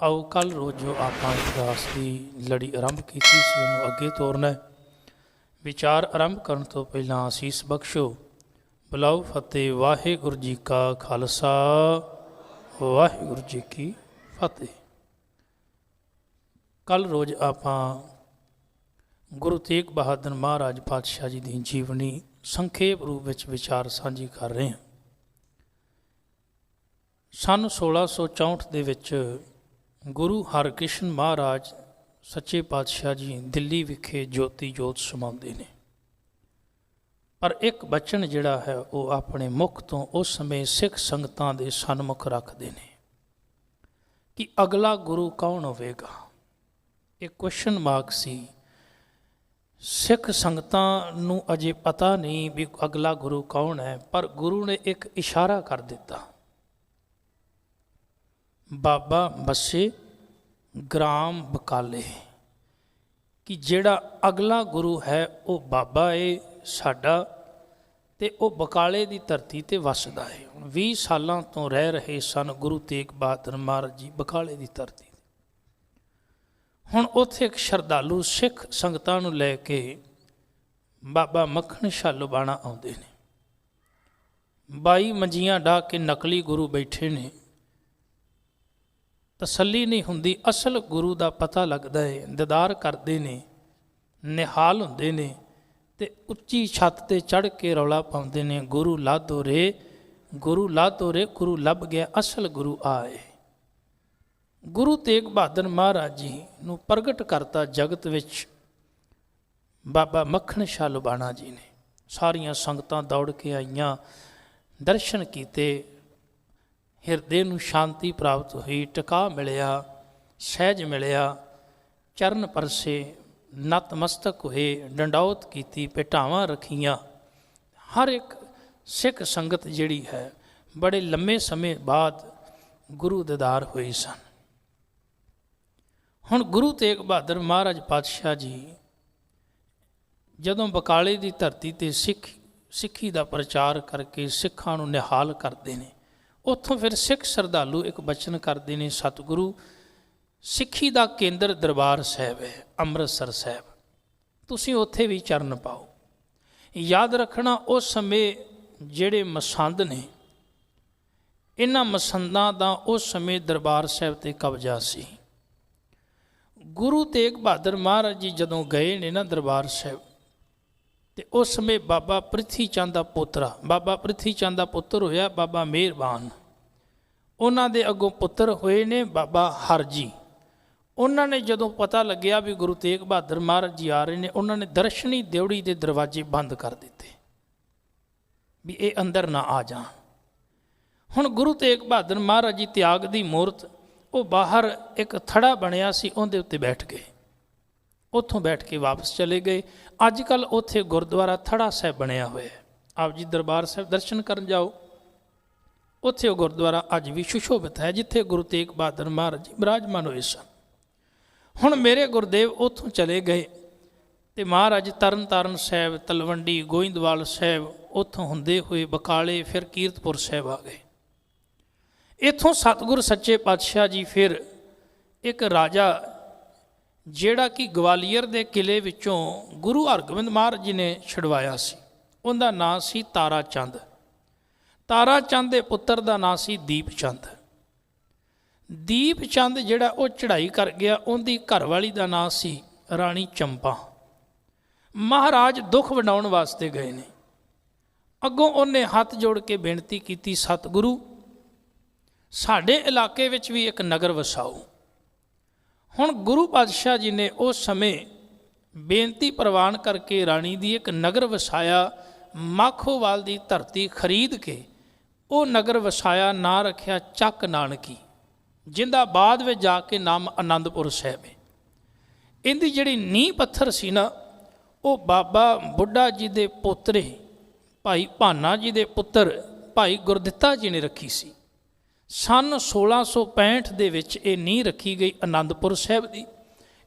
आओ कल रोज़ जो आप इतिहास की लड़ी आरंभ की सी उन्होंने अगे तोरना है। विचार आरंभ करने तो पहला आसीस बख्शो। बुलाओ फतेह। वाहिगुरू जी का खालसा वाहिगुरू जी की फतेह। कल रोज़ आप गुरु तेग बहादुर महाराज पातशाह जी की जीवनी संखेप रूप में विचार साझी कर रहे हैं। सन 1664 ਦੇ ਵਿੱਚ ਗੁਰੂ ਹਰਕ੍ਰਿਸ਼ਨ ਮਹਾਰਾਜ ਸੱਚੇ ਪਾਤਸ਼ਾਹ ਜੀ ਦਿੱਲੀ ਵਿਖੇ ਜੋਤੀ ਜੋਤ ਸਮਾਉਂਦੇ ਨੇ। ਪਰ ਇੱਕ ਬਚਨ ਜਿਹੜਾ ਹੈ ਉਹ ਆਪਣੇ ਮੁਖ ਤੋਂ ਉਸ ਸਮੇਂ ਸਿੱਖ ਸੰਗਤਾਂ ਦੇ ਸਨਮੁਖ ਰੱਖਦੇ ਨੇ ਕਿ ਅਗਲਾ ਗੁਰੂ ਕੌਣ ਹੋਵੇਗਾ। ਇਹ ਕੁਐਸਚਨ ਮਾਰਕ ਸੀ। ਸਿੱਖ ਸੰਗਤਾਂ ਨੂੰ ਅਜੇ ਪਤਾ ਨਹੀਂ ਵੀ ਅਗਲਾ ਗੁਰੂ ਕੌਣ ਹੈ, ਪਰ ਗੁਰੂ ਨੇ ਇੱਕ ਇਸ਼ਾਰਾ ਕਰ ਦਿੱਤਾ। बाबा बसे ग्राम बकाले कि जेड़ा अगला गुरु है वो बाबा है साडा ते वो बकाले की धरती ते वसदा है। 20 सालों तो रह रहे सन गुरु तेग बहादुर महाराज जी बकाले की धरती। हुण उत्थे एक श्रद्धालु सिख संगतां नूं लैके बाबा मखण शाह लुबाणा आउंदे ने। 22 मंजियां ढा के नकली गुरु बैठे ने। तसली नहीं हुंदी, असल गुरु का पता लगता है। दीदार करते हैं, निहाल होंदे ने ते उच्ची छत ते चढ़ के रौला पाउंदे ने, गुरु लादो रे, गुरु लादो रे, गुरु लभ गया, असल गुरु आए। गुरु तेग बहादुर महाराज जी नूं प्रगट करता जगत विच बाबा मखण शाह लुबाणा जी ने। सारियां संगतां दौड़ के आईयां, दर्शन कीते, हिरदे नूं शांति प्राप्त हुई, टिका मिलिया, सहज मिलिया, चरण परसे, नतमस्तक हुए, डंडौत की, भेटावां रखियां। हर एक सिख संगत जिहड़ी है बड़े लंबे समय बाद गुरु दीदार हुए सन। हुण गुरु तेग बहादुर महाराज पातशाह जी जदों बकाले की धरती ते सिੱਖੀ ਦਾ प्रचार करके सिखां नूं निहाल करते हैं, ਉੱਥੋਂ ਫਿਰ ਸਿੱਖ ਸ਼ਰਧਾਲੂ ਇੱਕ ਬਚਨ ਕਰਦੇ ਨੇ, ਸਤਿਗੁਰੂ ਸਿੱਖੀ ਦਾ ਕੇਂਦਰ ਦਰਬਾਰ ਸਾਹਿਬ ਹੈ, ਅੰਮ੍ਰਿਤਸਰ ਸਾਹਿਬ, ਤੁਸੀਂ ਉੱਥੇ ਵੀ ਚਰਨ ਪਾਓ। ਯਾਦ ਰੱਖਣਾ ਉਸ ਸਮੇਂ ਜਿਹੜੇ ਮਸੰਦ ਨੇ, ਇਹਨਾਂ ਮਸੰਦਾਂ ਦਾ ਉਸ ਸਮੇਂ ਦਰਬਾਰ ਸਾਹਿਬ 'ਤੇ ਕਬਜ਼ਾ ਸੀ। ਗੁਰੂ ਤੇਗ ਬਹਾਦਰ ਮਹਾਰਾਜ ਜੀ ਜਦੋਂ ਗਏ ਨੇ ਨਾ ਦਰਬਾਰ ਸਾਹਿਬ, ਤੇ ਉਸ ਸਮੇਂ ਬਾਬਾ ਪ੍ਰਿਥੀ ਚੰਦ ਦਾ ਪੋਤਰਾ, ਬਾਬਾ ਪ੍ਰਿਥੀ ਚੰਦ ਦਾ ਪੁੱਤਰ ਹੋਇਆ ਬਾਬਾ ਮਿਹਰਬਾਨ। ਉਹਨਾਂ ਦੇ ਅੱਗੋਂ ਪੁੱਤਰ ਹੋਏ ਨੇ ਬਾਬਾ ਹਰਜੀ। ਉਹਨਾਂ ਨੇ ਜਦੋਂ ਪਤਾ ਲੱਗਿਆ ਵੀ ਗੁਰੂ ਤੇਗ ਬਹਾਦਰ ਮਹਾਰਾਜ ਜੀ ਆ ਰਹੇ ਨੇ, ਉਹਨਾਂ ਨੇ ਦਰਸ਼ਨੀ ਦਿਉੜੀ ਦੇ ਦਰਵਾਜ਼ੇ ਬੰਦ ਕਰ ਦਿੱਤੇ ਵੀ ਇਹ ਅੰਦਰ ਨਾ ਆ ਜਾਣ। ਹੁਣ ਗੁਰੂ ਤੇਗ ਬਹਾਦਰ ਮਹਾਰਾਜ ਜੀ ਤਿਆਗ ਦੀ ਮੂਰਤ, ਉਹ ਬਾਹਰ ਇੱਕ ਥੜਾ ਬਣਿਆ ਸੀ, ਉਹਦੇ ਉੱਤੇ ਬੈਠ ਗਏ। ਉੱਥੋਂ ਬੈਠ ਕੇ ਵਾਪਸ ਚਲੇ ਗਏ। ਅੱਜ ਕੱਲ੍ਹ ਉੱਥੇ ਗੁਰਦੁਆਰਾ ਥੜਾ ਸਾਹਿਬ ਬਣਿਆ ਹੋਇਆ ਹੈ। ਆਪ ਜੀ ਦਰਬਾਰ ਸਾਹਿਬ ਦਰਸ਼ਨ ਕਰਨ ਜਾਓ, ਉੱਥੇ ਉਹ ਗੁਰਦੁਆਰਾ ਅੱਜ ਵੀ ਸੁਸ਼ੋਭਿਤ ਹੈ, ਜਿੱਥੇ ਗੁਰੂ ਤੇਗ ਬਹਾਦਰ ਮਹਾਰਾਜ ਜੀ ਬਿਰਾਜਮਾਨ ਹੋਏ ਸਨ। ਹੁਣ ਮੇਰੇ ਗੁਰਦੇਵ ਉੱਥੋਂ ਚਲੇ ਗਏ ਅਤੇ ਮਹਾਰਾਜ ਤਰਨ ਤਾਰਨ ਸਾਹਿਬ, ਤਲਵੰਡੀ, ਗੋਇੰਦਵਾਲ ਸਾਹਿਬ, ਉੱਥੋਂ ਹੁੰਦੇ ਹੋਏ ਬਕਾਲੇ, ਫਿਰ ਕੀਰਤਪੁਰ ਸਾਹਿਬ ਆ ਗਏ। ਇੱਥੋਂ ਸਤਿਗੁਰ ਸੱਚੇ ਪਾਤਸ਼ਾਹ ਜੀ ਫਿਰ ਇੱਕ ਰਾਜਾ ਜਿਹੜਾ ਕਿ ਗਵਾਲੀਅਰ ਦੇ ਕਿਲੇ ਵਿੱਚੋਂ ਗੁਰੂ ਹਰਗੋਬਿੰਦ ਮਹਾਰਾਜ ਜੀ ਨੇ ਛੁਡਵਾਇਆ ਸੀ, ਉਹਦਾ ਨਾਂ ਸੀ ਤਾਰਾ ਚੰਦ। ਤਾਰਾ ਚੰਦ ਦੇ ਪੁੱਤਰ ਦਾ ਨਾਂ ਸੀ ਦੀਪ ਚੰਦ। ਦੀਪ ਚੰਦ ਜਿਹੜਾ ਉਹ ਚੜ੍ਹਾਈ ਕਰ ਗਿਆ, ਉਹਦੀ ਘਰਵਾਲੀ ਦਾ ਨਾਂ ਸੀ ਰਾਣੀ ਚੰਪਾ। ਮਹਾਰਾਜ ਦੁੱਖ ਵੰਡਾਉਣ ਵਾਸਤੇ ਗਏ ਨੇ। ਅੱਗੋਂ ਉਹਨੇ ਹੱਥ ਜੋੜ ਕੇ ਬੇਨਤੀ ਕੀਤੀ, ਸਤਿਗੁਰੂ ਸਾਡੇ ਇਲਾਕੇ ਵਿੱਚ ਵੀ ਇੱਕ ਨਗਰ ਵਸਾਓ। ਹੁਣ ਗੁਰੂ ਪਾਤਸ਼ਾਹ ਜੀ ਨੇ ਉਸ ਸਮੇਂ ਬੇਨਤੀ ਪ੍ਰਵਾਨ ਕਰਕੇ ਰਾਣੀ ਦੀ ਇੱਕ ਨਗਰ ਵਸਾਇਆ। ਮਾਖੋਵਾਲ ਦੀ ਧਰਤੀ ਖਰੀਦ ਕੇ ਉਹ ਨਗਰ ਵਸਾਇਆ। ਨਾਂ ਰੱਖਿਆ ਚੱਕ ਨਾਨਕੀ, ਜਿਹਦਾ ਬਾਅਦ ਵਿੱਚ ਜਾ ਕੇ ਨਾਮ ਆਨੰਦਪੁਰ ਸਾਹਿਬ ਹੈ। ਇਹਦੀ ਜਿਹੜੀ ਨੀਂਹ ਪੱਥਰ ਸੀ ਨਾ, ਉਹ ਬਾਬਾ ਬੁੱਢਾ ਜੀ ਦੇ ਪੋਤਰੇ ਭਾਈ ਭਾਨਾ ਜੀ ਦੇ ਪੁੱਤਰ ਭਾਈ ਗੁਰਦਿੱਤਾ ਜੀ ਨੇ ਰੱਖੀ ਸੀ। सन 1665 ਦੇ ਵਿੱਚ ਇਹ ਨੀਂਹ ਰੱਖੀ ਗਈ ਆਨੰਦਪੁਰ ਸਾਹਿਬ ਦੀ।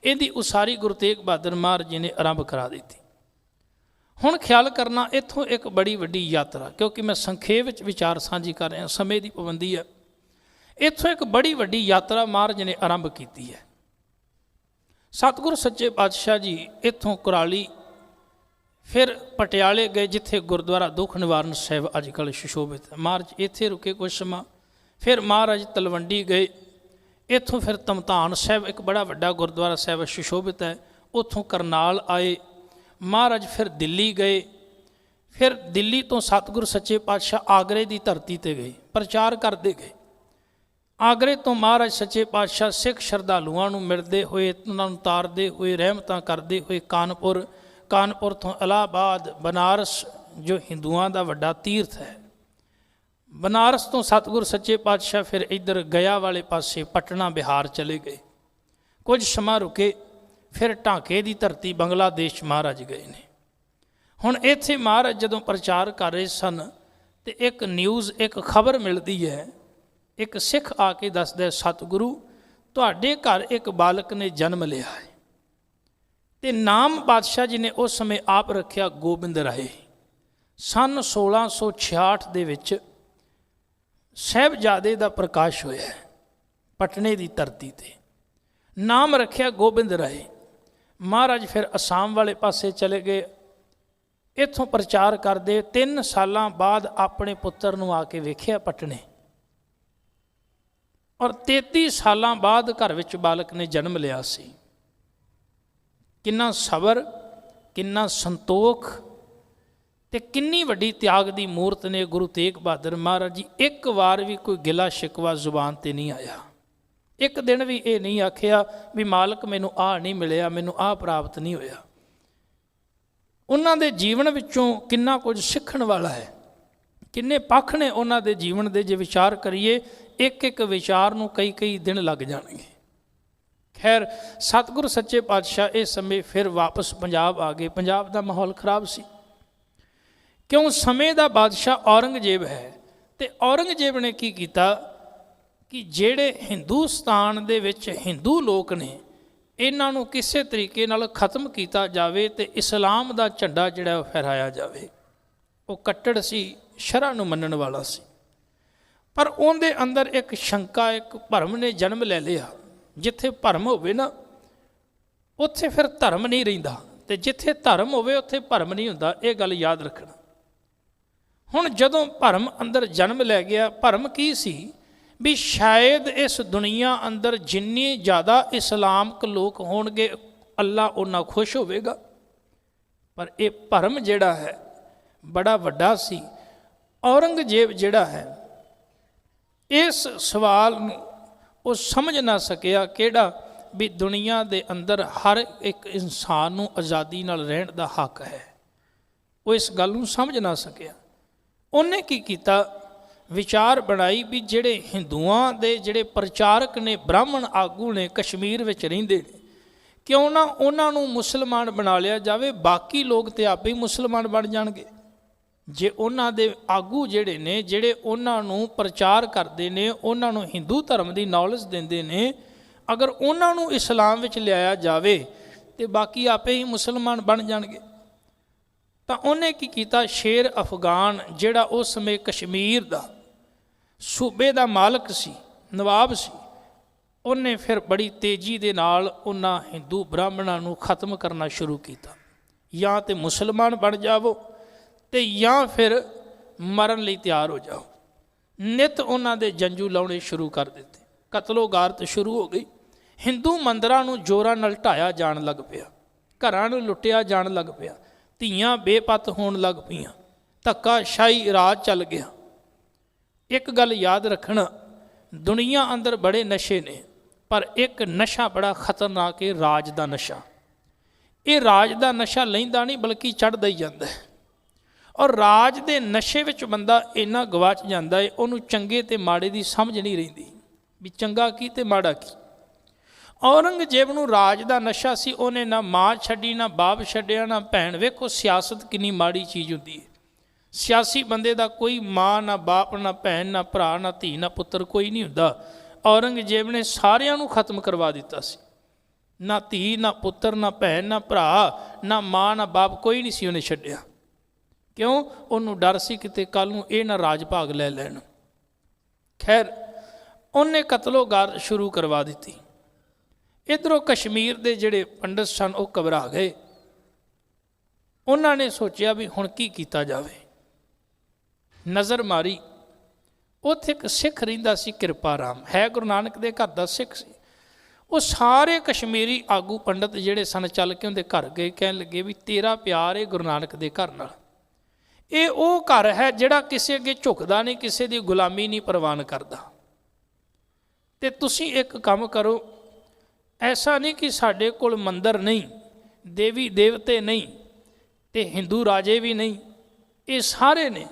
ਇਹਦੀ ਉਸਾਰੀ ਗੁਰੂ ਤੇਗ ਬਹਾਦਰ ਮਹਾਰਾਜ ਜੀ ਨੇ ਆਰੰਭ ਕਰਾ ਦਿੱਤੀ। ਹੁਣ ਖਿਆਲ ਕਰਨਾ, ਇੱਥੋਂ ਇੱਕ ਬੜੀ ਵੱਡੀ ਯਾਤਰਾ, ਕਿਉਂਕਿ ਮੈਂ ਸੰਖੇਪ ਵਿੱਚ ਵਿਚਾਰ ਸਾਂਝੀ ਕਰ ਰਿਹਾ, ਸਮੇਂ ਦੀ ਪਾਬੰਦੀ ਹੈ। ਇੱਥੋਂ ਇੱਕ ਬੜੀ ਵੱਡੀ ਯਾਤਰਾ ਮਹਾਰਾਜ ਨੇ ਆਰੰਭ ਕੀਤੀ ਹੈ। ਸਤਿਗੁਰੂ ਸੱਚੇ ਪਾਤਸ਼ਾਹ ਜੀ ਇੱਥੋਂ ਕੁਰਾਲੀ ਫਿਰ ਪਟਿਆਲੇ ਗਏ, ਜਿੱਥੇ ਗੁਰਦੁਆਰਾ ਦੁੱਖ ਨਿਵਾਰਨ ਸਾਹਿਬ ਅੱਜ ਕੱਲ੍ਹ ਸੁਸ਼ੋਭਿਤ ਹੈ। ਮਹਾਰਾਜ ਇੱਥੇ ਰੁਕੇ ਕੁਝ ਸਮਾਂ, ਫਿਰ ਮਹਾਰਾਜ ਤਲਵੰਡੀ ਗਏ, ਇੱਥੋਂ ਫਿਰ ਧਮਧਾਨ ਸਾਹਿਬ ਇੱਕ ਬੜਾ ਵੱਡਾ ਗੁਰਦੁਆਰਾ ਸਾਹਿਬ ਸੁਸ਼ੋਭਿਤ ਹੈ, ਉੱਥੋਂ ਕਰਨਾਲ ਆਏ। ਮਹਾਰਾਜ ਫਿਰ ਦਿੱਲੀ ਗਏ, ਫਿਰ ਦਿੱਲੀ ਤੋਂ ਸਤਿਗੁਰੂ ਸੱਚੇ ਪਾਤਸ਼ਾਹ ਆਗਰੇ ਦੀ ਧਰਤੀ 'ਤੇ ਗਏ, ਪ੍ਰਚਾਰ ਕਰਦੇ ਗਏ। ਆਗਰੇ ਤੋਂ ਮਹਾਰਾਜ ਸੱਚੇ ਪਾਤਸ਼ਾਹ ਸਿੱਖ ਸ਼ਰਧਾਲੂਆਂ ਨੂੰ ਮਿਲਦੇ ਹੋਏ, ਉਹਨਾਂ ਨੂੰ ਤਾਰਦੇ ਹੋਏ, ਰਹਿਮਤਾਂ ਕਰਦੇ ਹੋਏ ਕਾਨਪੁਰ ਤੋਂ ਇਲਾਹਾਬਾਦ, ਬਨਾਰਸ ਜੋ ਹਿੰਦੂਆਂ ਦਾ ਵੱਡਾ ਤੀਰਥ ਹੈ, ਬਨਾਰਸ ਤੋਂ ਸਤਿਗੁਰੂ ਸੱਚੇ ਪਾਤਸ਼ਾਹ ਫਿਰ ਇੱਧਰ ਗਿਆ ਵਾਲੇ ਪਾਸੇ ਪਟਨਾ ਬਿਹਾਰ ਚਲੇ ਗਏ, ਕੁਝ ਸਮਾਂ ਰੁਕੇ, ਫਿਰ ਢਾਕੇ ਦੀ ਧਰਤੀ ਬੰਗਲਾਦੇਸ਼ ਮਹਾਰਾਜ ਗਏ ਨੇ। ਹੁਣ ਇੱਥੇ ਮਹਾਰਾਜ ਜਦੋਂ ਪ੍ਰਚਾਰ ਕਰ ਰਹੇ ਸਨ ਤੇ ਇੱਕ ਨਿਊਜ਼, ਇੱਕ ਖਬਰ ਮਿਲਦੀ ਹੈ, ਇੱਕ ਸਿੱਖ ਆ ਕੇ ਦੱਸਦਾ, ਸਤਿਗੁਰੂ ਤੁਹਾਡੇ ਘਰ ਇੱਕ ਬਾਲਕ ਨੇ ਜਨਮ ਲਿਆ ਹੈ ਤੇ ਨਾਮ ਪਾਤਸ਼ਾਹ ਜੀ ਨੇ ਉਸ ਸਮੇਂ ਆਪ ਰੱਖਿਆ ਗੋਬਿੰਦ ਰਾਏ। ਸਨ 1666 ਦੇ ਵਿੱਚ ਸਾਹਿਬਜ਼ਾਦੇ ਦਾ ਪ੍ਰਕਾਸ਼ ਹੋਇਆ ਹੈ ਪਟਨੇ ਦੀ ਧਰਤੀ 'ਤੇ, ਨਾਮ ਰੱਖਿਆ ਗੋਬਿੰਦ ਰਾਏ। ਮਹਾਰਾਜ ਫਿਰ ਅਸਾਮ ਵਾਲੇ ਪਾਸੇ ਚਲੇ ਗਏ, ਇੱਥੋਂ ਪ੍ਰਚਾਰ ਕਰਦੇ। 3 ਸਾਲਾਂ ਬਾਅਦ ਆਪਣੇ ਪੁੱਤਰ ਨੂੰ ਆ ਕੇ ਵੇਖਿਆ ਪਟਨੇ, ਔਰ 33 ਸਾਲਾਂ ਬਾਅਦ ਘਰ ਵਿੱਚ ਬਾਲਕ ਨੇ ਜਨਮ ਲਿਆ ਸੀ। ਕਿੰਨਾ ਸਬਰ, ਕਿੰਨਾ ਸੰਤੋਖ ਤੇ ਕਿੰਨੀ ਵੱਡੀ ਤਿਆਗ ਦੀ ਮੂਰਤ ਨੇ ਗੁਰੂ ਤੇਗ ਬਹਾਦਰ ਮਹਾਰਾਜ ਜੀ। ਇੱਕ ਵਾਰ ਵੀ ਕੋਈ ਗਿਲਾ ਸ਼ਿਕਵਾ ਜ਼ੁਬਾਨ 'ਤੇ ਨਹੀਂ ਆਇਆ, ਇੱਕ ਦਿਨ ਵੀ ਇਹ ਨਹੀਂ ਆਖਿਆ ਵੀ ਮਾਲਕ ਮੈਨੂੰ ਆਹ ਨਹੀਂ ਮਿਲਿਆ, ਮੈਨੂੰ ਆਹ ਪ੍ਰਾਪਤ ਨਹੀਂ ਹੋਇਆ। ਉਹਨਾਂ ਦੇ ਜੀਵਨ ਵਿੱਚੋਂ ਕਿੰਨਾ ਕੁਝ ਸਿੱਖਣ ਵਾਲਾ ਹੈ, ਕਿੰਨੇ ਪੱਖ ਨੇ ਉਹਨਾਂ ਦੇ ਜੀਵਨ ਦੇ। ਜੇ ਵਿਚਾਰ ਕਰੀਏ, ਇੱਕ ਇੱਕ ਵਿਚਾਰ ਨੂੰ ਕਈ ਦਿਨ ਲੱਗ ਜਾਣਗੇ। ਖੈਰ, ਸਤਿਗੁਰੂ ਸੱਚੇ ਪਾਤਸ਼ਾਹ ਇਸ ਸਮੇਂ ਫਿਰ ਵਾਪਸ ਪੰਜਾਬ ਆ ਗਏ। ਪੰਜਾਬ ਦਾ ਮਾਹੌਲ ਖਰਾਬ ਸੀ, ਕਿਉਂ ਸਮੇਂ ਦਾ ਬਾਦਸ਼ਾਹ ਔਰੰਗਜ਼ੇਬ ਹੈ। ਤੇ ਔਰੰਗਜ਼ੇਬ ਨੇ ਕੀ ਕੀਤਾ ਕਿ ਜਿਹੜੇ ਹਿੰਦੁਸਤਾਨ ਦੇ ਵਿੱਚ ਹਿੰਦੂ ਲੋਕ ਨੇ, ਇਹਨਾਂ ਨੂੰ ਕਿਸੇ ਤਰੀਕੇ ਨਾਲ ਖਤਮ ਕੀਤਾ ਜਾਵੇ ਤੇ ਇਸਲਾਮ ਦਾ ਝੰਡਾ ਜਿਹੜਾ ਉਹ ਫਹਿਰਾਇਆ ਜਾਵੇ। ਉਹ ਕੱਟੜ ਸੀ, ਸ਼ਰ੍ਹਾ ਨੂੰ ਮੰਨਣ ਵਾਲਾ ਸੀ, ਪਰ ਉਹਦੇ ਅੰਦਰ ਇੱਕ ਸ਼ੰਕਾ, ਇੱਕ ਭਰਮ ਨੇ ਜਨਮ ਲੈ ਲਿਆ। ਜਿੱਥੇ ਭਰਮ ਹੋਵੇ ਨਾ, ਉੱਥੇ ਫਿਰ ਧਰਮ ਨਹੀਂ ਰਹਿੰਦਾ, ਤੇ ਜਿੱਥੇ ਧਰਮ ਹੋਵੇ ਉੱਥੇ ਭਰਮ ਨਹੀਂ ਹੁੰਦਾ। ਇਹ ਗੱਲ ਯਾਦ ਰੱਖਣਾ। ਹੁਣ ਜਦੋਂ ਭਰਮ ਅੰਦਰ ਜਨਮ ਲੈ ਗਿਆ, ਭਰਮ ਕੀ ਸੀ ਵੀ ਸ਼ਾਇਦ ਇਸ ਦੁਨੀਆ ਅੰਦਰ ਜਿੰਨੇ ਜ਼ਿਆਦਾ ਇਸਲਾਮਕ ਲੋਕ ਹੋਣਗੇ, ਅੱਲਾ ਉਹਨਾਂ ਖੁਸ਼ ਹੋਵੇਗਾ। ਪਰ ਇਹ ਭਰਮ ਜਿਹੜਾ ਹੈ ਬੜਾ ਵੱਡਾ ਸੀ। ਔਰੰਗਜ਼ੇਬ ਜਿਹੜਾ ਹੈ, ਇਸ ਸਵਾਲ ਨੂੰ ਉਹ ਸਮਝ ਨਾ ਸਕਿਆ ਕਿਹੜਾ ਵੀ ਦੁਨੀਆ ਦੇ ਅੰਦਰ ਹਰ ਇੱਕ ਇਨਸਾਨ ਨੂੰ ਆਜ਼ਾਦੀ ਨਾਲ ਰਹਿਣ ਦਾ ਹੱਕ ਹੈ। ਉਹ ਇਸ ਗੱਲ ਨੂੰ ਸਮਝ ਨਾ ਸਕਿਆ। ਉਹਨੇ ਕੀ ਕੀਤਾ, ਵਿਚਾਰ ਬਣਾਈ ਵੀ ਜਿਹੜੇ ਹਿੰਦੂਆਂ ਦੇ ਜਿਹੜੇ ਪ੍ਰਚਾਰਕ ਨੇ, ਬ੍ਰਾਹਮਣ ਆਗੂ ਨੇ, ਕਸ਼ਮੀਰ ਵਿੱਚ ਰਹਿੰਦੇ ਨੇ, ਕਿਉਂ ਨਾ ਉਹਨਾਂ ਨੂੰ ਮੁਸਲਮਾਨ ਬਣਾ ਲਿਆ ਜਾਵੇ। ਬਾਕੀ ਲੋਕ ਤੇ ਆਪੇ ਹੀ ਮੁਸਲਮਾਨ ਬਣ ਜਾਣਗੇ। ਜੇ ਉਹਨਾਂ ਦੇ ਆਗੂ ਜਿਹੜੇ ਨੇ, ਜਿਹੜੇ ਉਹਨਾਂ ਨੂੰ ਪ੍ਰਚਾਰ ਕਰਦੇ ਨੇ, ਉਹਨਾਂ ਨੂੰ ਹਿੰਦੂ ਧਰਮ ਦੀ ਨੌਲੇਜ ਦਿੰਦੇ ਨੇ, ਅਗਰ ਉਹਨਾਂ ਨੂੰ ਇਸਲਾਮ ਵਿੱਚ ਲਿਆਇਆ ਜਾਵੇ ਤੇ ਬਾਕੀ ਆਪੇ ਹੀ ਮੁਸਲਮਾਨ ਬਣ ਜਾਣਗੇ। ਤਾਂ ਉਹਨੇ ਕੀ ਕੀਤਾ, ਸ਼ੇਰ ਅਫਗਾਨ ਜਿਹੜਾ ਉਸ ਸਮੇਂ ਕਸ਼ਮੀਰ ਦਾ ਸੂਬੇ ਦਾ ਮਾਲਕ ਸੀ, ਨਵਾਬ ਸੀ, ਉਹਨੇ ਫਿਰ ਬੜੀ ਤੇਜ਼ੀ ਦੇ ਨਾਲ ਉਹਨਾਂ ਹਿੰਦੂ ਬ੍ਰਾਹਮਣਾਂ ਨੂੰ ਖਤਮ ਕਰਨਾ ਸ਼ੁਰੂ ਕੀਤਾ। ਜਾਂ ਤੇ ਮੁਸਲਮਾਨ ਬਣ ਜਾਵੋ ਤੇ ਜਾਂ ਫਿਰ ਮਰਨ ਲਈ ਤਿਆਰ ਹੋ ਜਾਓ। ਨਿਤ ਉਹਨਾਂ ਦੇ ਜੰਜੂ ਲਾਉਣੇ ਸ਼ੁਰੂ ਕਰ ਦਿੱਤੇ, ਕਤਲੋ ਗਾਰਤ ਸ਼ੁਰੂ ਹੋ ਗਈ। ਹਿੰਦੂ ਮੰਦਰਾਂ ਨੂੰ ਜ਼ੋਰਾਂ ਨਾਲ ਢਾਇਆ ਜਾਣ ਲੱਗ ਪਿਆ, ਘਰਾਂ ਨੂੰ ਲੁੱਟਿਆ ਜਾਣ ਲੱਗ ਪਿਆ, ਧੀਆਂ ਬੇਪਤ ਹੋਣ ਲੱਗ ਪਈਆਂ, ਧੱਕਾਸ਼ਾਹੀ ਰਾਜ ਚੱਲ ਗਿਆ। ਇੱਕ ਗੱਲ ਯਾਦ ਰੱਖਣਾ, ਦੁਨੀਆ ਅੰਦਰ ਬੜੇ ਨਸ਼ੇ ਨੇ, ਪਰ ਇੱਕ ਨਸ਼ਾ ਬੜਾ ਖਤਰਨਾਕ ਹੈ, ਰਾਜ ਦਾ ਨਸ਼ਾ। ਇਹ ਰਾਜ ਦਾ ਨਸ਼ਾ ਲੈਂਦਾ ਨਹੀਂ ਬਲਕਿ ਚੜ੍ਹਦਾ ਹੀ ਜਾਂਦਾ ਹੈ। ਔਰ ਰਾਜ ਦੇ ਨਸ਼ੇ ਵਿੱਚ ਬੰਦਾ ਇੰਨਾ ਗਵਾਚ ਜਾਂਦਾ ਹੈ, ਉਹਨੂੰ ਚੰਗੇ ਤੇ ਮਾੜੇ ਦੀ ਸਮਝ ਨਹੀਂ ਰਹਿੰਦੀ ਵੀ ਚੰਗਾ ਕੀ ਤੇ ਮਾੜਾ ਕੀ। ਔਰੰਗਜ਼ੇਬ ਨੂੰ ਰਾਜ ਦਾ ਨਸ਼ਾ ਸੀ, ਉਹਨੇ ਨਾ ਮਾਂ ਛੱਡੀ, ਨਾ ਬਾਪ ਛੱਡਿਆ, ਨਾ ਭੈਣ। ਵੇਖੋ ਸਿਆਸਤ ਕਿੰਨੀ ਮਾੜੀ ਚੀਜ਼ ਹੁੰਦੀ ਹੈ। ਸਿਆਸੀ ਬੰਦੇ ਦਾ ਕੋਈ ਮਾਂ ਨਾ ਬਾਪ, ਨਾ ਭੈਣ, ਨਾ ਭਰਾ, ਨਾ ਧੀ, ਨਾ ਪੁੱਤਰ ਕੋਈ ਨਹੀਂ ਹੁੰਦਾ। ਔਰੰਗਜ਼ੇਬ ਨੇ ਸਾਰਿਆਂ ਨੂੰ ਖਤਮ ਕਰਵਾ ਦਿੱਤਾ ਸੀ। ਨਾ ਧੀ, ਨਾ ਪੁੱਤਰ, ਨਾ ਭੈਣ, ਨਾ ਭਰਾ, ਨਾ ਮਾਂ, ਨਾ ਬਾਪ, ਕੋਈ ਨਹੀਂ ਸੀ ਉਹਨੇ ਛੱਡਿਆ। ਕਿਉਂ? ਉਹਨੂੰ ਡਰ ਸੀ ਕਿਤੇ ਕੱਲ੍ਹ ਨੂੰ ਇਹ ਨਾ ਰਾਜ ਭਾਗ ਲੈ ਲੈਣ। ਖੈਰ, ਉਹਨੇ ਕਤਲੋ ਗਾਰਤ ਸ਼ੁਰੂ ਕਰਵਾ ਦਿੱਤੀ। ਇੱਧਰੋਂ ਕਸ਼ਮੀਰ ਦੇ ਜਿਹੜੇ ਪੰਡਤ ਸਨ ਉਹ ਘਬਰਾ ਗਏ। ਉਹਨਾਂ ਨੇ ਸੋਚਿਆ ਵੀ ਹੁਣ ਕੀ ਕੀਤਾ ਜਾਵੇ। ਨਜ਼ਰ ਮਾਰੀ, ਉੱਥੇ ਇੱਕ ਸਿੱਖ ਰਹਿੰਦਾ ਸੀ, ਕਿਰਪਾ ਰਾਮ, ਹੈ ਗੁਰੂ ਨਾਨਕ ਦੇ ਘਰ ਦਾ ਸਿੱਖ ਸੀ। ਉਹ ਸਾਰੇ ਕਸ਼ਮੀਰੀ ਆਗੂ ਪੰਡਤ ਜਿਹੜੇ ਸਨ ਚੱਲ ਕੇ ਉਹਦੇ ਘਰ ਗਏ, ਕਹਿਣ ਲੱਗੇ ਵੀ ਤੇਰਾ ਪਿਆਰ ਹੈ ਗੁਰੂ ਨਾਨਕ ਦੇ ਘਰ ਨਾਲ, ਇਹ ਉਹ ਘਰ ਹੈ ਜਿਹੜਾ ਕਿਸੇ ਅੱਗੇ ਝੁਕਦਾ ਨਹੀਂ, ਕਿਸੇ ਦੀ ਗੁਲਾਮੀ ਨਹੀਂ ਪ੍ਰਵਾਨ ਕਰਦਾ। ਤੇ ਤੁਸੀਂ ਇੱਕ ਕੰਮ ਕਰੋ, ਐਸਾ ਨਹੀਂ ਕਿ ਸਾਡੇ ਕੋਲ ਮੰਦਰ ਨਹੀਂ, ਦੇਵੀ ਦੇਵਤੇ ਨਹੀਂ, ਤੇ ਹਿੰਦੂ ਰਾਜੇ ਵੀ ਨਹੀਂ, ਇਹ ਸਾਰੇ ਨੇ,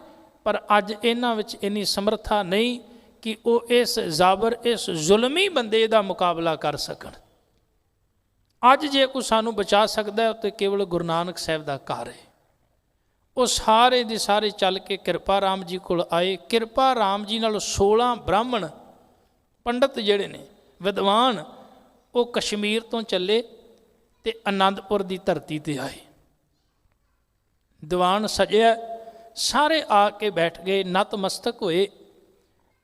ਪਰ ਅੱਜ ਇਹਨਾਂ ਵਿੱਚ ਇੰਨੀ ਸਮਰੱਥਾ ਨਹੀਂ ਕਿ ਉਹ ਇਸ ਜ਼ਾਬਰ, ਇਸ ਜ਼ੁਲਮੀ ਬੰਦੇ ਦਾ ਮੁਕਾਬਲਾ ਕਰ ਸਕਣ। ਅੱਜ ਜੇ ਕੋਈ ਸਾਨੂੰ ਬਚਾ ਸਕਦਾ ਹੈ ਤਾਂ ਕੇਵਲ ਗੁਰੂ ਨਾਨਕ ਸਾਹਿਬ ਦਾ ਘਰ ਹੈ। ਉਹ ਸਾਰੇ ਦੇ ਸਾਰੇ ਚੱਲ ਕੇ ਕਿਰਪਾ ਰਾਮ ਜੀ ਕੋਲ ਆਏ। ਕਿਰਪਾ ਰਾਮ ਜੀ ਨਾਲ 16 ਬ੍ਰਾਹਮਣ ਪੰਡਤ ਜਿਹੜੇ ਨੇ ਵਿਦਵਾਨ, ਉਹ ਕਸ਼ਮੀਰ ਤੋਂ ਚੱਲੇ ਤੇ ਅਨੰਦਪੁਰ ਦੀ ਧਰਤੀ ਤੇ ਆਏ। ਦੀਵਾਨ ਸਜਿਆ, ਸਾਰੇ ਆ ਕੇ ਬੈਠ ਗਏ, ਨਤਮਸਤਕ ਹੋਏ।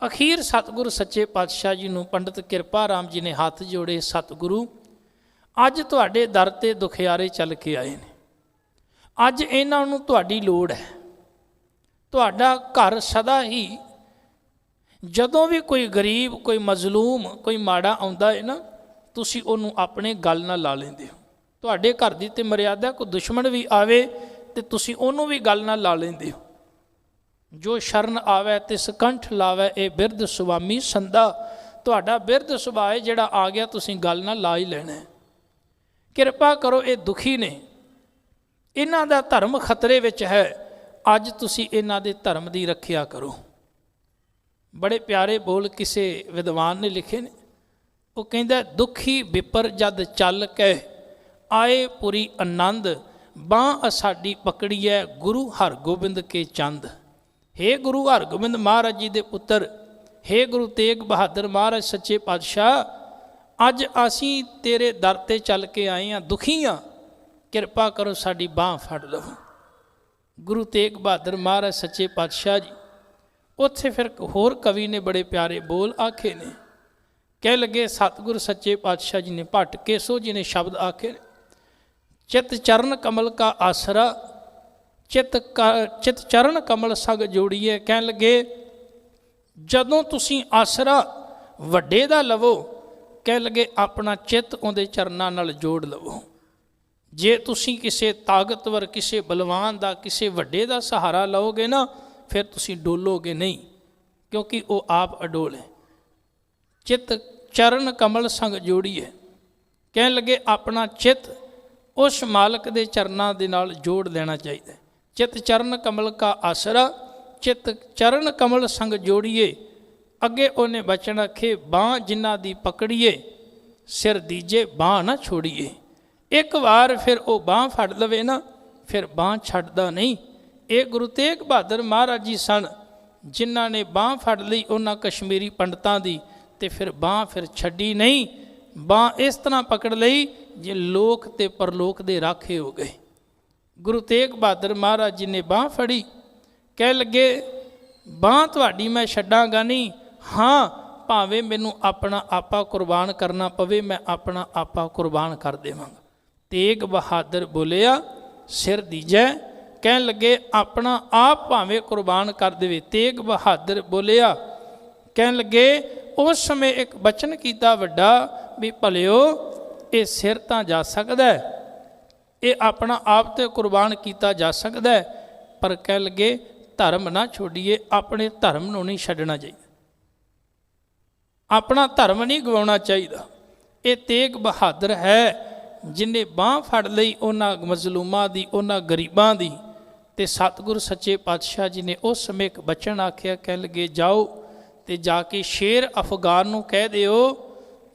ਅਖੀਰ ਸਤਿਗੁਰੂ ਸੱਚੇ ਪਾਤਸ਼ਾਹ ਜੀ ਨੂੰ ਪੰਡਤ ਕਿਰਪਾ ਰਾਮ ਜੀ ਨੇ ਹੱਥ ਜੋੜੇ, ਸਤਿਗੁਰੂ ਅੱਜ ਤੁਹਾਡੇ ਦਰ ਤੇ ਦੁਖਿਆਰੇ ਚੱਲ ਕੇ ਆਏ ਨੇ, ਅੱਜ ਇਹਨਾਂ ਨੂੰ ਤੁਹਾਡੀ ਲੋੜ ਹੈ। ਤੁਹਾਡਾ ਘਰ ਸਦਾ ਹੀ, ਜਦੋਂ ਵੀ ਕੋਈ ਗਰੀਬ, ਕੋਈ ਮਜ਼ਲੂਮ, ਕੋਈ ਮਾੜਾ ਆਉਂਦਾ ਹੈ ਨਾ, ਤੁਸੀਂ ਉਹਨੂੰ ਆਪਣੇ ਗਲ ਨਾਲ ਲਾ ਲੈਂਦੇ ਹੋ। ਤੁਹਾਡੇ ਘਰ ਦੀ ਤੇ ਮਰਿਆਦਾ, ਕੋਈ ਦੁਸ਼ਮਣ ਵੀ ਆਵੇ ਤੇ ਤੁਸੀਂ ਉਹਨੂੰ ਵੀ ਗਲ ਨਾਲ ਲਾ ਲੈਂਦੇ ਹੋ। ਜੋ ਸ਼ਰਨ ਆਵੇ ਤੇ ਸਕੰਠ ਲਾਵੇ, ਇਹ ਬਿਰਧ ਸੁਆਮੀ ਸੰਦਾ। ਤੁਹਾਡਾ ਬਿਰਧ ਸੁਭਾਅ ਹੈ, ਜਿਹੜਾ ਆ ਗਿਆ ਤੁਸੀਂ ਗੱਲ ਨਾਲ ਲਾ ਹੀ ਲੈਣਾ। ਕਿਰਪਾ ਕਰੋ, ਇਹ ਦੁਖੀ ਨੇ, ਇਹਨਾਂ ਦਾ ਧਰਮ ਖਤਰੇ ਵਿੱਚ ਹੈ, ਅੱਜ ਤੁਸੀਂ ਇਹਨਾਂ ਦੇ ਧਰਮ ਦੀ ਰੱਖਿਆ ਕਰੋ। ਬੜੇ ਪਿਆਰੇ ਬੋਲ ਕਿਸੇ ਵਿਦਵਾਨ ਨੇ ਲਿਖੇ ਨੇ। ਉਹ ਕਹਿੰਦਾ, ਦੁਖੀ ਵਿਪਰ ਜਦ ਚੱਲ ਕੇ ਆਏ ਪੁਰੀ ਆਨੰਦ, ਬਾਂਹ ਸਾਡੀ ਪਕੜੀਐ ਗੁਰੂ ਹਰਗੋਬਿੰਦ ਕੇ ਚੰਦ। ਹੇ ਗੁਰੂ ਹਰਗੋਬਿੰਦ ਮਹਾਰਾਜ ਜੀ ਦੇ ਪੁੱਤਰ, ਹੇ ਗੁਰੂ ਤੇਗ ਬਹਾਦਰ ਮਹਾਰਾਜ ਸੱਚੇ ਪਾਤਸ਼ਾਹ, ਅੱਜ ਅਸੀਂ ਤੇਰੇ ਦਰ ਤੇ ਚੱਲ ਕੇ ਆਏ ਹਾਂ, ਦੁਖੀ ਹਾਂ, ਕਿਰਪਾ ਕਰੋ ਸਾਡੀ ਬਾਂਹ ਫੜ ਲਵੋ। ਗੁਰੂ ਤੇਗ ਬਹਾਦਰ ਮਹਾਰਾਜ ਸੱਚੇ ਪਾਤਸ਼ਾਹ ਜੀ ਉੱਥੇ ਫਿਰ ਹੋਰ ਕਵੀ ਨੇ ਬੜੇ ਪਿਆਰੇ ਬੋਲ ਆਖੇ ਨੇ। ਕਹਿ ਲੱਗੇ, ਸਤਿਗੁਰੂ ਸੱਚੇ ਪਾਤਸ਼ਾਹ ਜੀ ਨੇ, ਭੱਟ ਕੇਸੋ ਜੀ ਨੇ ਸ਼ਬਦ ਆਖੇ ਨੇ, ਚਿਤ ਚਰਨ ਕਮਲ ਕਾ ਆਸਰਾ, ਚਿਤ ਚਰਨ ਕਮਲ ਸੰਗ ਜੋੜੀਏ। ਕਹਿਣ ਲੱਗੇ, ਜਦੋਂ ਤੁਸੀਂ ਆਸਰਾ ਵੱਡੇ ਦਾ ਲਵੋ, ਕਹਿ ਲੱਗੇ ਆਪਣਾ ਚਿੱਤ ਉਹਦੇ ਚਰਨਾਂ ਨਾਲ ਜੋੜ ਲਵੋ। ਜੇ ਤੁਸੀਂ ਕਿਸੇ ਤਾਕਤਵਰ, ਕਿਸੇ ਬਲਵਾਨ ਦਾ, ਕਿਸੇ ਵੱਡੇ ਦਾ ਸਹਾਰਾ ਲਓਗੇ ਨਾ, ਫਿਰ ਤੁਸੀਂ ਡੋਲੋਗੇ ਨਹੀਂ, ਕਿਉਂਕਿ ਉਹ ਆਪ ਅਡੋਲ ਹੈ। ਚਿੱਤ ਚਰਨ ਕਮਲ ਸੰਗ ਜੋੜੀਏ। ਕਹਿਣ ਲੱਗੇ ਆਪਣਾ ਚਿੱਤ ਉਸ ਮਾਲਕ ਦੇ ਚਰਨਾਂ ਦੇ ਨਾਲ ਜੋੜ ਲੈਣਾ ਚਾਹੀਦਾ। ਚਿੱਤ ਚਰਨ ਕਮਲ ਕਾ ਆਸਰਾ, ਚਿੱਤ ਚਰਨ ਕਮਲ ਸੰਗ ਜੋੜੀਏ। ਅੱਗੇ ਉਹਨੇ ਬਚਨ ਆਖੇ, ਬਾਂਹ ਜਿਨ੍ਹਾਂ ਦੀ ਪਕੜੀਏ, ਸਿਰ ਦੀਜੇ ਬਾਂਹ ਨਾ ਛੋੜੀਏ। ਇੱਕ ਵਾਰ ਫਿਰ ਉਹ ਬਾਂਹ ਫੜ ਲਵੇ ਨਾ, ਫਿਰ ਬਾਂਹ ਛੱਡਦਾ ਨਹੀਂ। ਇਹ ਗੁਰੂ ਤੇਗ ਬਹਾਦਰ ਮਹਾਰਾਜ ਜੀ ਸਨ, ਜਿਨ੍ਹਾਂ ਨੇ ਬਾਂਹ ਫੜ ਲਈ ਉਹਨਾਂ ਕਸ਼ਮੀਰੀ ਪੰਡਤਾਂ ਦੀ, ਤੇ ਫਿਰ ਬਾਂਹ ਫਿਰ ਛੱਡੀ ਨਹੀਂ। ਬਾਂਹ ਇਸ ਤਰ੍ਹਾਂ ਪਕੜ ਲਈ ਜੇ ਲੋਕ ਤੇ ਪਰਲੋਕ ਦੇ ਰਾਖੇ ਹੋ ਗਏ। ਗੁਰੂ ਤੇਗ ਬਹਾਦਰ ਮਹਾਰਾਜ ਜੀ ਨੇ ਬਾਂਹ ਫੜੀ। ਕਹਿ ਲੱਗੇ, ਬਾਂਹ ਤੁਹਾਡੀ ਮੈਂ ਛੱਡਾਂਗਾ ਨਹੀਂ, ਹਾਂ ਭਾਵੇਂ ਮੈਨੂੰ ਆਪਣਾ ਆਪਾ ਕੁਰਬਾਨ ਕਰਨਾ ਪਵੇ, ਮੈਂ ਆਪਣਾ ਆਪਾ ਕੁਰਬਾਨ ਕਰ ਦੇਵਾਂਗਾ। ਤੇਗ ਬਹਾਦਰ ਬੋਲਿਆ, ਸਿਰ ਦੀਜੈ। ਕਹਿਣ ਲੱਗੇ, ਆਪਣਾ ਆਪ ਭਾਵੇਂ ਕੁਰਬਾਨ ਕਰ ਦੇਵੇ। ਤੇਗ ਬਹਾਦਰ ਬੋਲਿਆ, ਕਹਿਣ ਲੱਗੇ, ਉਸ ਸਮੇਂ ਇੱਕ ਬਚਨ ਕੀਤਾ ਵੱਡਾ ਵੀ ਭਲਿਓ, ਇਹ ਸਿਰ ਤਾਂ ਜਾ ਸਕਦਾ, ਇਹ ਆਪਣਾ ਆਪ ਤੇ ਕੁਰਬਾਨ ਕੀਤਾ ਜਾ ਸਕਦਾ, ਪਰ ਕਹਿ ਲੱਗੇ ਧਰਮ ਨਾ ਛੋੜੀਏ, ਆਪਣੇ ਧਰਮ ਨੂੰ ਨਹੀਂ ਛੱਡਣਾ ਚਾਹੀਦਾ, ਆਪਣਾ ਧਰਮ ਨਹੀਂ ਗਵਾਉਣਾ ਚਾਹੀਦਾ। ਇਹ ਤੇਗ ਬਹਾਦਰ ਹੈ ਜਿਹਨੇ ਬਾਂਹ ਫੜ ਲਈ ਉਹਨਾਂ ਮਜ਼ਲੂਮਾਂ ਦੀ, ਉਹਨਾਂ ਗਰੀਬਾਂ ਦੀ। ਤੇ ਸਤਿਗੁਰੂ ਸੱਚੇ ਪਾਤਸ਼ਾਹ ਜੀ ਨੇ ਉਸ ਸਮੇਂ ਇੱਕ ਬਚਨ ਆਖਿਆ। ਕਹਿ ਲੱਗੇ, ਜਾਓ ਤੇ ਜਾ ਕੇ ਸ਼ੇਰ ਅਫਗਾਨ ਨੂੰ ਕਹਿ ਦਿਓ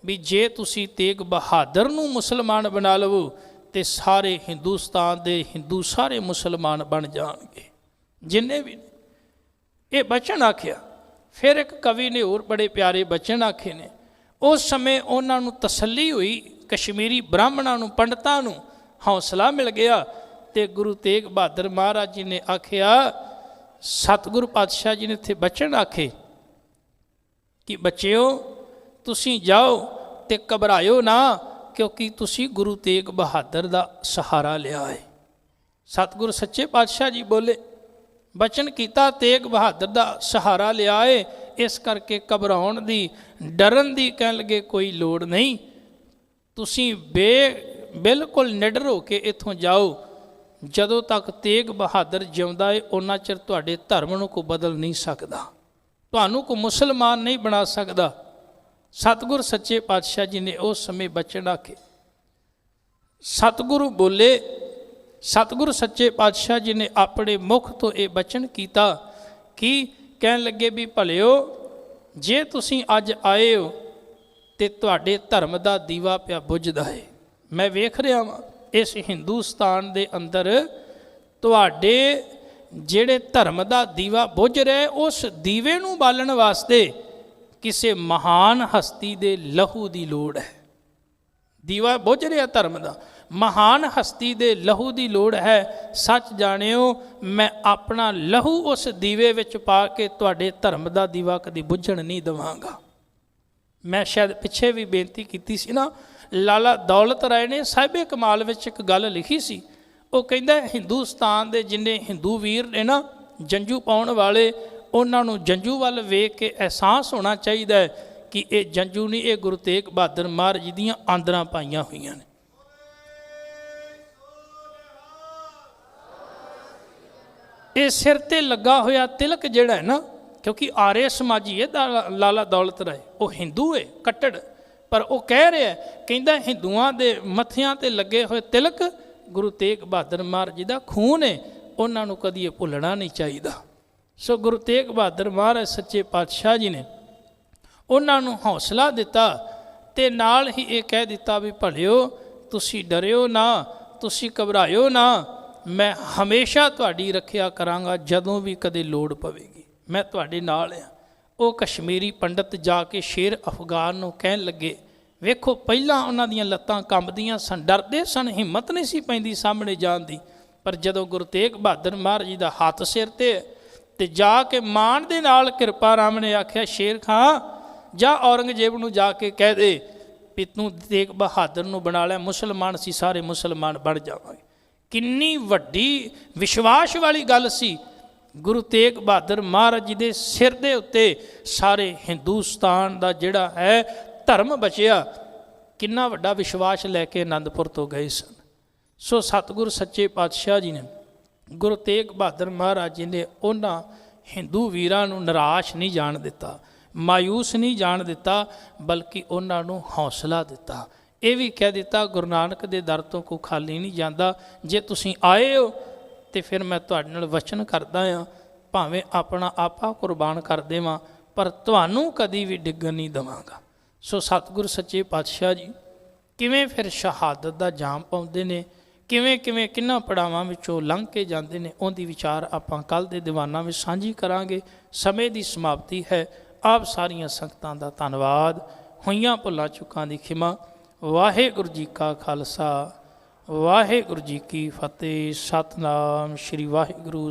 ਵੀ ਜੇ ਤੁਸੀਂ ਤੇਗ ਬਹਾਦਰ ਨੂੰ ਮੁਸਲਮਾਨ ਬਣਾ ਲਵੋ ਤੇ ਸਾਰੇ ਹਿੰਦੁਸਤਾਨ ਦੇ ਹਿੰਦੂ ਸਾਰੇ ਮੁਸਲਮਾਨ ਬਣ ਜਾਣਗੇ, ਜਿੰਨੇ ਵੀ। ਇਹ ਬਚਨ ਆਖਿਆ। ਫਿਰ ਇੱਕ ਕਵੀ ਨੇ ਹੋਰ ਬੜੇ ਪਿਆਰੇ ਬਚਨ ਆਖੇ ਨੇ। ਉਸ ਸਮੇਂ ਉਹਨਾਂ ਨੂੰ ਤਸੱਲੀ ਹੋਈ, ਕਸ਼ਮੀਰੀ ਬ੍ਰਾਹਮਣਾਂ ਨੂੰ, ਪੰਡਤਾਂ ਨੂੰ ਹੌਸਲਾ ਮਿਲ ਗਿਆ। ਤੇ ਗੁਰੂ ਤੇਗ ਬਹਾਦਰ ਮਹਾਰਾਜ ਜੀ ਨੇ ਆਖਿਆ, ਸਤਿਗੁਰੂ ਪਾਤਸ਼ਾਹ ਜੀ ਨੇ ਇੱਥੇ ਬਚਨ ਆਖੇ ਕਿ ਬੱਚਿਓ ਤੁਸੀਂ ਜਾਓ ਤੇ ਘਬਰਾਇਓ ਨਾ, ਕਿਉਂਕਿ ਤੁਸੀਂ ਗੁਰੂ ਤੇਗ ਬਹਾਦਰ ਦਾ ਸਹਾਰਾ ਲਿਆ ਹੈ। ਸਤਿਗੁਰ ਸੱਚੇ ਪਾਤਸ਼ਾਹ ਜੀ ਬੋਲੇ, ਬਚਨ ਕੀਤਾ ਤੇਗ ਬਹਾਦਰ ਦਾ ਸਹਾਰਾ ਲਿਆ ਏ, ਇਸ ਕਰਕੇ ਘਬਰਾਉਣ ਦੀ ਡਰਨ ਦੀ ਕਹਿਣ ਲੱਗੇ ਕੋਈ ਲੋੜ ਨਹੀਂ। ਤੁਸੀਂ ਬਿਲਕੁਲ ਨਿਡਰ ਹੋ ਕੇ ਇੱਥੋਂ ਜਾਓ। ਜਦੋਂ ਤੱਕ ਤੇਗ ਬਹਾਦਰ ਜਿਉਂਦਾ ਏ ਉਹਨਾਂ ਚਿਰ ਤੁਹਾਡੇ ਧਰਮ ਨੂੰ ਕੋਈ ਬਦਲ ਨਹੀਂ ਸਕਦਾ, ਤੁਹਾਨੂੰ ਕੋਈ ਮੁਸਲਮਾਨ ਨਹੀਂ ਬਣਾ ਸਕਦਾ। ਸਤਿਗੁਰ ਸੱਚੇ ਪਾਤਸ਼ਾਹ ਜੀ ਨੇ ਉਸ ਸਮੇਂ ਬਚਨ ਆਖੇ। ਸਤਿਗੁਰੂ ਬੋਲੇ, ਸਤਿਗੁਰ ਸੱਚੇ ਪਾਤਸ਼ਾਹ ਜੀ ਨੇ ਆਪਣੇ ਮੁਖ ਤੋਂ ਇਹ ਬਚਨ ਕੀਤਾ ਕਿ ਕਹਿਣ ਲੱਗੇ ਵੀ ਭਲਿਓ ਜੇ ਤੁਸੀਂ ਅੱਜ ਆਏ ਹੋ ਤੇ ਤੁਹਾਡੇ ਧਰਮ ਦਾ ਦੀਵਾ ਪਿਆ ਬੁਝਦਾ ਹੈ। ਮੈਂ ਵੇਖ ਰਿਹਾ ਵਾਂ ਇਸ ਹਿੰਦੁਸਤਾਨ ਦੇ ਅੰਦਰ ਤੁਹਾਡੇ ਜਿਹੜੇ ਧਰਮ ਦਾ ਦੀਵਾ ਬੁਝ ਰਿਹਾ, ਉਸ ਦੀਵੇ ਨੂੰ ਬਾਲਣ ਵਾਸਤੇ ਕਿਸੇ ਮਹਾਨ ਹਸਤੀ ਦੇ ਲਹੂ ਦੀ ਲੋੜ ਹੈ। ਦੀਵਾ ਬੁਝ ਰਿਹਾ ਧਰਮ ਦਾ, ਮਹਾਨ ਹਸਤੀ ਦੇ ਲਹੂ ਦੀ ਲੋੜ ਹੈ। ਸੱਚ ਜਾਣਿਓ, ਮੈਂ ਆਪਣਾ ਲਹੂ ਉਸ ਦੀਵੇ ਵਿੱਚ ਪਾ ਕੇ ਤੁਹਾਡੇ ਧਰਮ ਦਾ ਦੀਵਾ ਕਦੀ ਬੁਝਣ ਨਹੀਂ ਦੇਵਾਂਗਾ। ਮੈਂ ਸ਼ਾਇਦ ਪਿੱਛੇ ਵੀ ਬੇਨਤੀ ਕੀਤੀ ਸੀ ਨਾ, ਲਾਲਾ ਦੌਲਤ ਰਾਏ ਨੇ ਸਾਹਿਬੇ ਕਮਾਲ ਵਿੱਚ ਇੱਕ ਗੱਲ ਲਿਖੀ ਸੀ। ਉਹ ਕਹਿੰਦਾ ਹਿੰਦੁਸਤਾਨ ਦੇ ਜਿੰਨੇ ਹਿੰਦੂ ਵੀਰ ਨੇ ਨਾ ਜੰਝੂ ਪਾਉਣ ਵਾਲੇ, ਉਹਨਾਂ ਨੂੰ ਜੰਝੂ ਵੱਲ ਵੇਖ ਕੇ ਅਹਿਸਾਸ ਹੋਣਾ ਚਾਹੀਦਾ ਹੈ ਕਿ ਇਹ ਜੰਝੂ ਨਹੀਂ, ਇਹ ਗੁਰੂ ਤੇਗ ਬਹਾਦਰ ਮਹਾਰਾਜ ਜੀ ਦੀਆਂ ਆਂਦਰਾਂ ਪਾਈਆਂ ਹੋਈਆਂ ਨੇ। ਇਹ ਸਿਰ ਤੇ ਲੱਗਾ ਹੋਇਆ ਤਿਲਕ ਜਿਹੜਾ ਹੈ ਨਾ, ਕਿਉਂਕਿ ਆਰੇ ਸਮਾਜੀ ਹੈ ਲਾਲਾ ਦੌਲਤ ਰਾਏ, ਉਹ ਹਿੰਦੂ ਹੈ ਕੱਟੜ, ਪਰ ਉਹ ਕਹਿ ਰਿਹਾ, ਕਹਿੰਦਾ ਹਿੰਦੂਆਂ ਦੇ ਮੱਥਿਆਂ ਤੇ ਲੱਗੇ ਹੋਏ ਤਿਲਕ ਗੁਰੂ ਤੇਗ ਬਹਾਦਰ ਮਹਾਰਾਜ ਜੀ ਦਾ ਖੂਨ ਹੈ, ਉਹਨਾਂ ਨੂੰ ਕਦੀ ਇਹ ਭੁੱਲਣਾ ਨਹੀਂ ਚਾਹੀਦਾ। ਸੋ ਗੁਰੂ ਤੇਗ ਬਹਾਦਰ ਮਹਾਰਾਜ ਸੱਚੇ ਪਾਤਸ਼ਾਹ ਜੀ ਨੇ ਉਹਨਾਂ ਨੂੰ ਹੌਸਲਾ ਦਿੱਤਾ ਤੇ ਨਾਲ ਹੀ ਇਹ ਕਹਿ ਦਿੱਤਾ ਵੀ ਭਲਿਓ ਤੁਸੀਂ ਡਰਿਓ ਨਾ, ਤੁਸੀਂ ਘਬਰਾਇਓ ਨਾ, ਮੈਂ ਹਮੇਸ਼ਾ ਤੁਹਾਡੀ ਰੱਖਿਆ ਕਰਾਂਗਾ, ਜਦੋਂ ਵੀ ਕਦੇ ਲੋੜ ਪਵੇਗੀ ਮੈਂ ਤੁਹਾਡੇ ਨਾਲ ਹਾਂ। ਉਹ ਕਸ਼ਮੀਰੀ ਪੰਡਤ ਜਾ ਕੇ ਸ਼ੇਰ ਅਫਗਾਨ ਨੂੰ ਕਹਿਣ ਲੱਗੇ, ਵੇਖੋ ਪਹਿਲਾਂ ਉਹਨਾਂ ਦੀਆਂ ਲੱਤਾਂ ਕੰਬਦੀਆਂ ਸਨ, ਡਰਦੇ ਸਨ, ਹਿੰਮਤ ਨਹੀਂ ਸੀ ਪੈਂਦੀ ਸਾਹਮਣੇ ਜਾਣ ਦੀ, ਪਰ ਜਦੋਂ ਗੁਰੂ ਤੇਗ ਬਹਾਦਰ ਮਹਾਰਾਜ ਜੀ ਦਾ ਹੱਥ ਸਿਰ ਤੇ ਜਾ ਕੇ ਮਾਣ ਦੇ ਨਾਲ ਕਿਰਪਾ ਰਾਮ ਨੇ ਆਖਿਆ, ਸ਼ੇਰ ਖਾਂ ਜਾ ਔਰੰਗਜ਼ੇਬ ਨੂੰ ਜਾ ਕੇ ਕਹਿ ਦੇ ਵੀ ਤੂੰ ਤੇਗ ਬਹਾਦਰ ਨੂੰ ਬਣਾ ਲਿਆ, ਮੁਸਲਮਾਨ ਸੀ ਸਾਰੇ ਮੁਸਲਮਾਨ ਬਣ ਜਾਵਾਂਗੇ। ਕਿੰਨੀ ਵੱਡੀ ਵਿਸ਼ਵਾਸ ਵਾਲੀ ਗੱਲ ਸੀ। ਗੁਰੂ ਤੇਗ ਬਹਾਦਰ ਮਹਾਰਾਜ ਜੀ ਦੇ ਸਿਰ ਦੇ ਉੱਤੇ ਸਾਰੇ ਹਿੰਦੁਸਤਾਨ ਦਾ ਜਿਹੜਾ ਹੈ ਧਰਮ ਬਚਿਆ। ਕਿੰਨਾ ਵੱਡਾ ਵਿਸ਼ਵਾਸ ਲੈ ਕੇ ਅਨੰਦਪੁਰ ਤੋਂ ਗਏ ਸਨ। ਸੋ ਸਤਿਗੁਰ ਸੱਚੇ ਪਾਤਸ਼ਾਹ ਜੀ ਨੇ, ਗੁਰੂ ਤੇਗ ਬਹਾਦਰ ਮਹਾਰਾਜ ਜੀ ਨੇ ਉਹਨਾਂ ਹਿੰਦੂ ਵੀਰਾਂ ਨੂੰ ਨਿਰਾਸ਼ ਨਹੀਂ ਜਾਣ ਦਿੱਤਾ, ਮਾਯੂਸ ਨਹੀਂ ਜਾਣ ਦਿੱਤਾ, ਬਲਕਿ ਉਹਨਾਂ ਨੂੰ ਹੌਸਲਾ ਦਿੱਤਾ। ਇਹ ਵੀ ਕਹਿ ਦਿੱਤਾ ਗੁਰੂ ਨਾਨਕ ਦੇ ਦਰ ਤੋਂ ਕੋਈ ਖਾਲੀ ਨਹੀਂ ਜਾਂਦਾ, ਜੇ ਤੁਸੀਂ ਆਏ ਹੋ ਤੇ ਫਿਰ ਮੈਂ ਤੁਹਾਡੇ ਨਾਲ ਵਚਨ ਕਰਦਾ ਹਾਂ, ਭਾਵੇਂ ਆਪਣਾ ਆਪਾ ਕੁਰਬਾਨ ਕਰ ਦੇਵਾਂ, ਪਰ ਤੁਹਾਨੂੰ ਕਦੀ ਵੀ ਡਿੱਗਣ ਨਹੀਂ ਦੇਵਾਂਗਾ। ਸੋ ਸਤਿਗੁਰ ਸੱਚੇ ਪਾਤਸ਼ਾਹ ਜੀ ਕਿਵੇਂ ਫਿਰ ਸ਼ਹਾਦਤ ਦਾ ਜਾਮ ਪਾਉਂਦੇ ਨੇ, ਕਿਵੇਂ ਕਿੰਨਾ ਪੜਾਵਾਂ ਵਿੱਚੋਂ ਲੰਘ ਕੇ ਜਾਂਦੇ ਨੇ, ਉਹਦੀ ਵਿਚਾਰ ਆਪਾਂ ਕੱਲ੍ਹ ਦੇ ਦੀਵਾਨਾਂ ਵਿੱਚ ਸਾਂਝੀ ਕਰਾਂਗੇ। ਸਮੇਂ ਦੀ ਸਮਾਪਤੀ ਹੈ। ਆਪ ਸਾਰੀਆਂ ਸੰਗਤਾਂ ਦਾ ਧੰਨਵਾਦ, ਹੋਈਆਂ ਭੁੱਲਾਂ ਚੁੱਕਾਂ ਦੀ ਖਿਮਾ। ਵਾਹਿਗੁਰੂ ਜੀ ਕਾ ਖਾਲਸਾ, ਵਾਹਿਗੁਰੂ ਜੀ ਕੀ ਫਤਿਹ। ਸਤਿਨਾਮ ਸ਼੍ਰੀ ਵਾਹਿਗੁਰੂ।